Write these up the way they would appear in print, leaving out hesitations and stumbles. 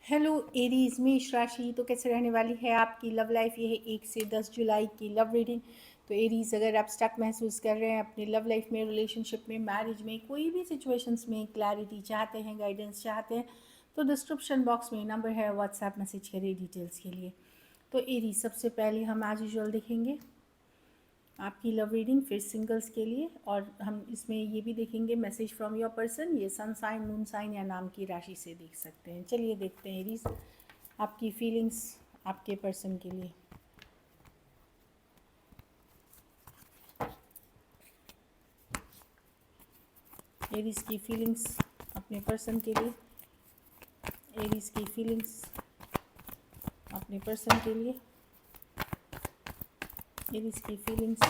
Hello Aries मेष राशि, तो कैसे रहने वाली है आपकी लव लाइफ। ये है 1 से 10 जुलाई की लव रीडिंग। तो एरीज, अगर आप स्टक महसूस कर रहे हैं अपनी लव लाइफ में, रिलेशनशिप में, मैरिज में, कोई भी सिचुएशंस में क्लैरिटी चाहते हैं, गाइडेंस चाहते हैं, तो डिस्क्रिप्शन बॉक्स में नंबर है, व्हाट्सएप मैसेज करिए डिटेल्स के लिए। तो एरीज, सबसे पहले हम आज यूजुअल देखेंगे आपकी लव रीडिंग, फिर सिंगल्स के लिए, और हम इसमें ये भी देखेंगे मैसेज फ्रॉम योर पर्सन। ये सन साइन, मून साइन या नाम की राशि से देख सकते हैं। चलिए देखते हैं एरीज, आपकी फीलिंग्स आपके पर्सन के लिए। एरीज की फीलिंग्स अपने पर्सन के लिए। एरीज की फीलिंग्स अपने पर्सन के लिए। एरीज की फीलिंग्स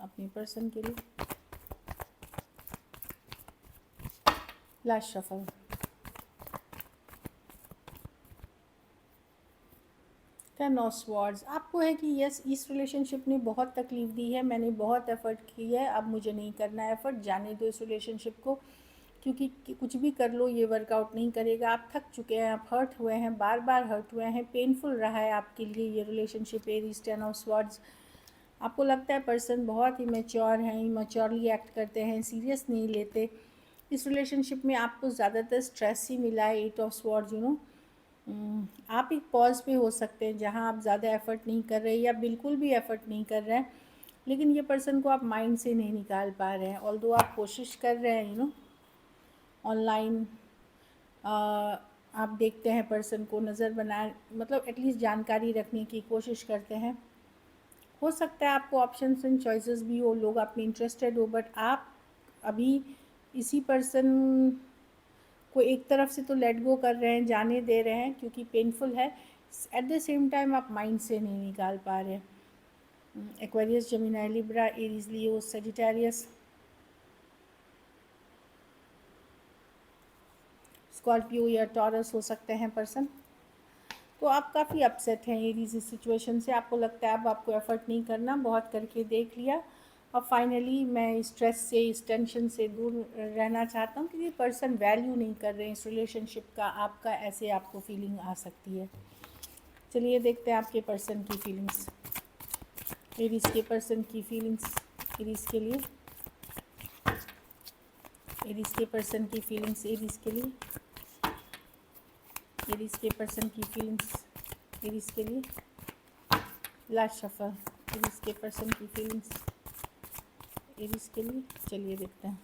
अपने पर्सन के लिए। Last shuffle. Ten of swords, आपको है कि यस, इस रिलेशनशिप ने बहुत तकलीफ दी है, मैंने बहुत एफर्ट की है, अब मुझे नहीं करना है एफर्ट, जाने दो इस रिलेशनशिप को, क्योंकि कुछ भी कर लो ये वर्कआउट नहीं करेगा। आप थक चुके हैं, आप हर्ट हुए हैं, बार बार हर्ट हुए हैं, पेनफुल रहा है आपके लिए ये relationship. Aries, ten of swords, आपको लगता है पर्सन बहुत ही मैच्योर हैं, इमैच्योरली एक्ट करते हैं, सीरियस नहीं लेते। इस रिलेशनशिप में आपको ज़्यादातर स्ट्रेस ही मिला है। 8 ऑफ स्वॉर्ड्स, आप एक पॉज पे हो सकते हैं जहां आप ज़्यादा एफर्ट नहीं कर रहे या बिल्कुल भी एफर्ट नहीं कर रहे हैं, लेकिन ये पर्सन को आप माइंड से नहीं निकाल पा रहे हैं। ऑल्दो आप कोशिश कर रहे हैं, ऑनलाइन आप देखते हैं पर्सन को, नज़र बनाए, मतलब एटलीस्ट जानकारी रखने की कोशिश करते हैं। हो सकता है आपको ऑप्शंस एंड चॉइसेस भी हो, लोग आप में इंटरेस्टेड हो, बट आप अभी इसी पर्सन को एक तरफ से तो लेट गो कर रहे हैं, जाने दे रहे हैं, क्योंकि पेनफुल है। एट द सेम टाइम आप माइंड से नहीं निकाल पा रहे हैं। एक्वेरियस, जेमिनी, लिब्रा, एरीज, लियो, सजिटेरियस, स्कॉर्पियो या टॉरस हो सकते हैं पर्सन। तो आप काफ़ी अपसेट हैं एरीज इस सिचुएशन से। आपको लगता है अब आपको एफर्ट नहीं करना, बहुत करके देख लिया, और फाइनली मैं इस स्ट्रेस से, इस टेंशन से दूर रहना चाहता हूँ, क्योंकि पर्सन वैल्यू नहीं कर रहे हैं इस रिलेशनशिप का आपका, ऐसे आपको फीलिंग आ सकती है। चलिए देखते हैं आपके पर्सन की फीलिंग्स। एरीज के पर्सन की फीलिंग्स एरीज के लिए। एरीज के पर्सन की फीलिंग्स एरीज के लिए। एरीज के पर्सन की फीलिंग्स एरीज के लिए। Last shuffle. एरीज के पर्सन की फीलिंग्स एरीज के लिए। चलिए देखते हैं।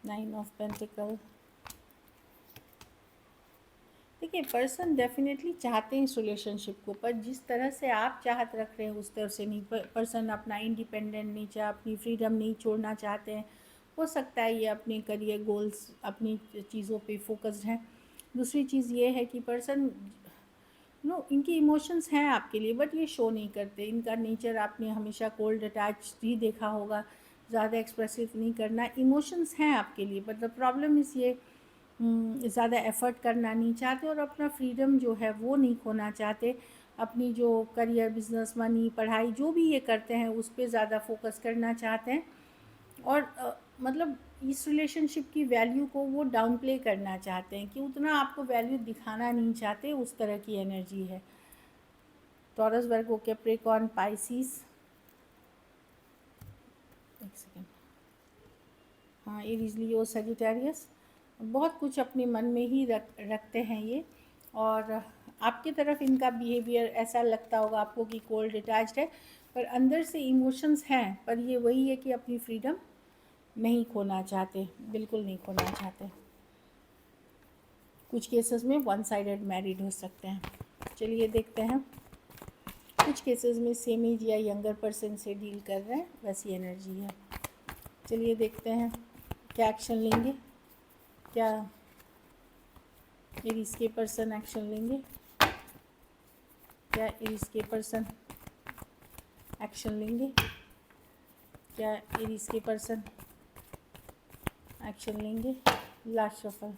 9 ऑफ पेंटिकल। देखिए, पर्सन डेफिनेटली चाहते हैं इस रिलेशनशिप को, पर जिस तरह से आप चाहत रख रहे हैं उस तरह से नहीं। पर्सन अपना इंडिपेंडेंट नेचर, अपनी फ्रीडम नहीं छोड़ना चाहते हैं। हो सकता है ये अपने करियर गोल्स, अपनी चीज़ों पे फोकस्ड हैं। दूसरी चीज़ ये है कि पर्सन इनकी इमोशंस हैं आपके लिए, बट ये शो नहीं करते। इनका नेचर आपने हमेशा कोल्ड अटैच ही देखा होगा, ज़्यादा एक्सप्रेसिव नहीं करना। इमोशंस हैं आपके लिए, बट द प्रॉब्लम इस ये ज़्यादा एफ़र्ट करना नहीं चाहते, और अपना फ्रीडम जो है वो नहीं खोना चाहते। अपनी जो करियर, बिजनेस, मनी, पढ़ाई, जो भी ये करते हैं उस पर ज़्यादा फोकस करना चाहते हैं, और मतलब इस रिलेशनशिप की वैल्यू को वो डाउन प्ले करना चाहते हैं, कि उतना आपको वैल्यू दिखाना नहीं चाहते, उस तरह की एनर्जी है। टॉरस, वर्गो, कैप्रिकॉर्न, पाइसिस, एक सेकेंड, हाँ, एरीज, लियो, सजिटेरियस, बहुत कुछ अपने मन में ही रखते हैं ये, और आपकी तरफ इनका बिहेवियर ऐसा लगता होगा आपको कि कोल्ड अटैच्ड है, पर अंदर से इमोशंस हैं, पर ये वही है कि अपनी फ्रीडम नहीं खोना चाहते, बिल्कुल नहीं खोना चाहते। कुछ केसेस में वन साइडेड मैरिड हो सकते हैं। चलिए देखते हैं। कुछ केसेस में सेम एज या यंगर पर्सन से डील कर रहे हैं, वैसी एनर्जी है। चलिए देखते हैं क्या एक्शन लेंगे, क्या एरीज के पर्सन एक्शन लेंगे, क्या एरीज के पर्सन एक्शन लेंगे, क्या एरीज के पर्सन एक्शन लेंगे। Last shuffle.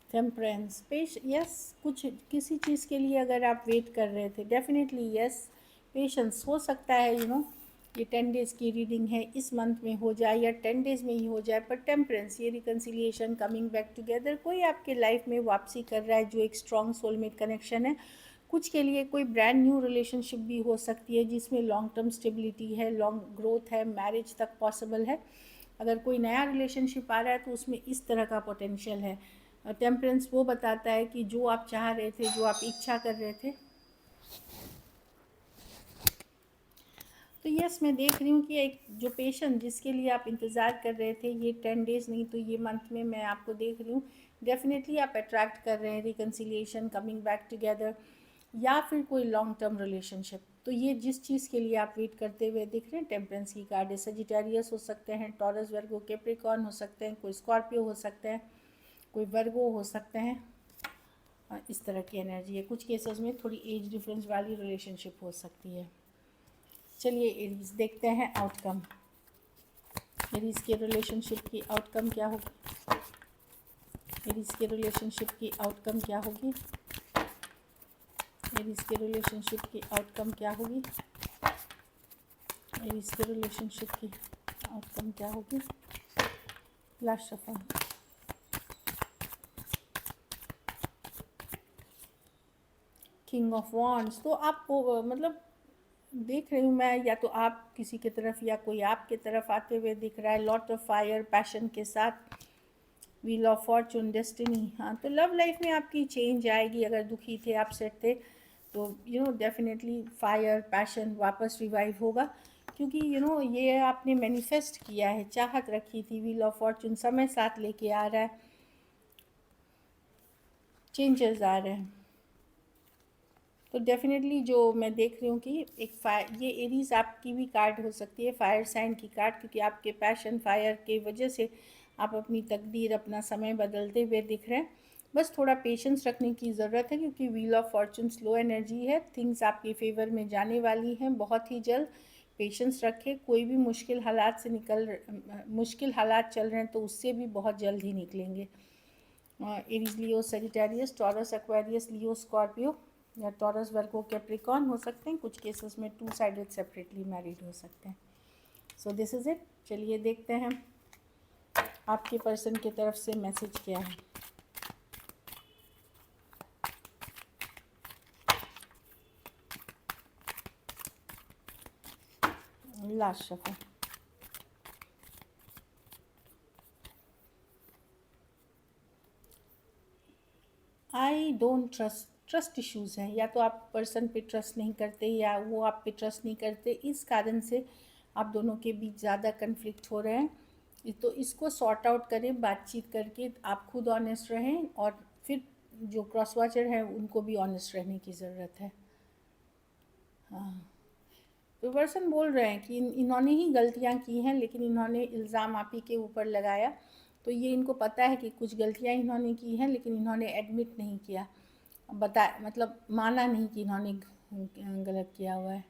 टेम्परेंस, यस, कुछ किसी चीज़ के लिए अगर आप वेट कर रहे थे, डेफिनेटली यस, पेशेंस हो सकता है, ये 10 डेज़ की रीडिंग है, इस मंथ में हो जाए या 10 डेज़ में ही हो जाए, पर टेम्परेंस, ये रिकन्सिलिएशन, कमिंग बैक टुगेदर, कोई आपके लाइफ में वापसी कर रहा है जो एक स्ट्रॉन्ग सोलमेट कनेक्शन है। कुछ के लिए कोई ब्रांड न्यू रिलेशनशिप भी हो सकती है जिसमें लॉन्ग टर्म स्टेबिलिटी है, लॉन्ग ग्रोथ है, मैरिज तक पॉसिबल है। अगर कोई नया रिलेशनशिप आ रहा है तो उसमें इस तरह का पोटेंशियल है। टेम्परेंस वो बताता है कि जो आप चाह रहे थे, जो आप इच्छा कर रहे थे, तो यस, मैं देख रही हूँ कि एक जो पेशेंट जिसके लिए आप इंतज़ार कर रहे थे, ये 10 डेज़ नहीं तो ये मंथ में मैं आपको देख रही हूँ, डेफिनेटली आप अट्रैक्ट कर रहे हैं रिकन्सिलिएशन, कमिंग बैक टुगेदर, या फिर कोई लॉन्ग टर्म रिलेशनशिप। तो ये जिस चीज़ के लिए आप वेट करते हुए दिख रहे हैं, टेम्परेंस की कार्ड है। सजिटेरियस हो सकते हैं, टॉरस, वर्गो, कैप्रिकॉर्न हो सकते हैं, कोई स्कॉर्पियो हो सकते हैं, कोई वर्गो हो सकते हैं। इस तरह की एनर्जी है। कुछ केसेस में थोड़ी एज डिफरेंस वाली रिलेशनशिप हो सकती है। चलिए एरीज देखते हैं आउटकम। एरीज के रिलेशनशिप की आउटकम क्या होगी? एरीज के रिलेशनशिप की आउटकम क्या होगी? एरीज के रिलेशनशिप की आउटकम क्या होगी? एरीज के रिलेशनशिप की आउटकम क्या होगी? Last shuffle. King of wands. तो आपको मतलब देख रही हूँ मैं, या तो आप किसी की तरफ या कोई आपके तरफ आते हुए दिख रहा है, लॉट ऑफ फायर, पैशन के साथ, व्हील ऑफ फॉर्चून, डेस्टिनी। हाँ, तो लव लाइफ में आपकी चेंज आएगी। अगर दुखी थे, आप सेट थे, तो डेफिनेटली फायर, पैशन वापस रिवाइव होगा, क्योंकि ये आपने मैनिफेस्ट किया है, चाहत रखी थी। व्हील ऑफ फॉर्चून समय साथ लेके आ रहा है, चेंजेस आ रहे हैं। तो डेफिनेटली जो मैं देख रही हूँ कि ये एरीज आपकी भी कार्ड हो सकती है, फायर साइन की कार्ड, क्योंकि आपके पैशन, फायर के वजह से आप अपनी तकदीर, अपना समय बदलते हुए दिख रहे हैं। बस थोड़ा पेशेंस रखने की ज़रूरत है, क्योंकि wheel of Fortune slow energy है। थिंग्स आपके फेवर में जाने वाली हैं बहुत ही जल्द। पेशेंस रखें। कोई भी मुश्किल हालात से मुश्किल हालात चल रहे हैं तो उससे भी बहुत जल्द ही निकलेंगे। एरीज, लियो, सजिटेरियस, टॉरस, एक्वेरियस, लियो, स्कॉर्पियो, या टॉरस, वर्गो, कैप्रिकॉर्न हो सकते हैं। कुछ केसेस में 2 साइडेड सेपरेटली मैरिड हो सकते हैं। So this is it. चलिए देखते हैं आपके पर्सन की तरफ से मैसेज क्या है। Last shuffle. I don't trust issues हैं। या तो आप पर्सन पे ट्रस्ट नहीं करते, या वो आप पे ट्रस्ट नहीं करते। इस कारण से आप दोनों के बीच ज़्यादा कन्फ्लिक्ट हो रहे हैं। तो इसको सॉर्ट आउट करें, बातचीत करके। आप खुद ऑनेस्ट रहें, और फिर जो क्रॉस वॉचर हैं उनको भी ऑनेस्ट रहने की ज़रूरत है। हाँ, तो पर्सन बोल रहे हैं कि इन्होंने ही गलतियाँ की हैं, लेकिन इन्होंने इल्ज़ाम आप ही के ऊपर लगाया। तो ये इनको पता है कि कुछ गलतियाँ इन्होंने की हैं, लेकिन इन्होंने एडमिट नहीं किया, मतलब माना नहीं कि इन्होंने गलत किया हुआ है।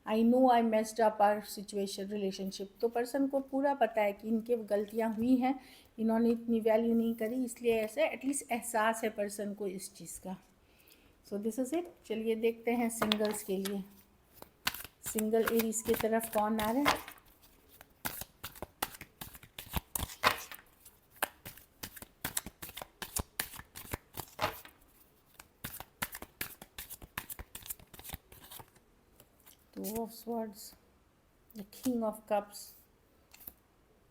I know I messed up our situation, relationship. तो पर्सन को पूरा पता है कि इनके गलतियाँ हुई हैं, इन्होंने इतनी वैल्यू नहीं करी, इसलिए ऐसे एटलीस्ट एहसास है पर्सन को इस चीज़ का। So this is it. चलिए देखते हैं सिंगल्स के लिए। सिंगल एरीज की तरफ कौन आ रहा है? Two of swords, the king of cups,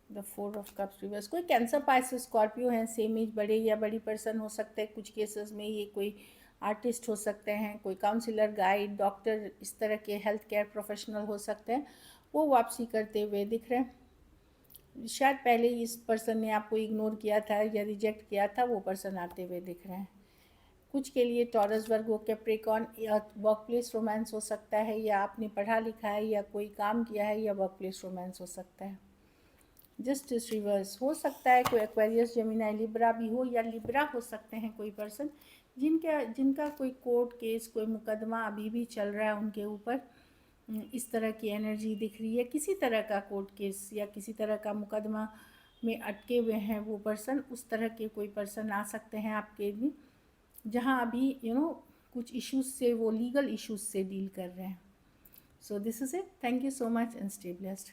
the 4 of cups reverse. कोई कैंसर, पाइसेस, स्कॉर्पियो हैं, सेम एज, बड़े या बड़ी पर्सन हो सकते हैं। कुछ केसेस में ये कोई आर्टिस्ट हो सकते हैं, कोई काउंसलर, गाइड, डॉक्टर, इस तरह के हेल्थ केयर प्रोफेशनल हो सकते हैं। वो वापसी करते हुए दिख रहे हैं। शायद पहले इस पर्सन ने आपको इग्नोर किया था या रिजेक्ट किया था, वो पर्सन आते हुए दिख रहे हैं। कुछ के लिए टॉरस, वर्गो, कैप्रिकॉर्न, या वर्क प्लेस रोमांस हो सकता है, या आपने पढ़ा लिखा है या कोई काम किया है, या वर्क प्लेस रोमांस हो सकता है। जस्टिस रिवर्स हो सकता है, कोई एक्वेरियस, जेमिनी, लिब्रा भी हो, या लिब्रा हो सकते हैं कोई पर्सन जिनका कोई कोर्ट केस, कोई मुकदमा अभी भी चल रहा है उनके ऊपर। इस तरह की एनर्जी दिख रही है। किसी तरह का कोर्ट केस या किसी तरह का मुकदमा में अटके हुए हैं वो पर्सन। उस तरह के कोई पर्सन आ सकते हैं आपके भी, जहाँ अभी कुछ इश्यूज से, वो लीगल इश्यूज से डील कर रहे हैं। So this is it. Thank you so much and stay blessed.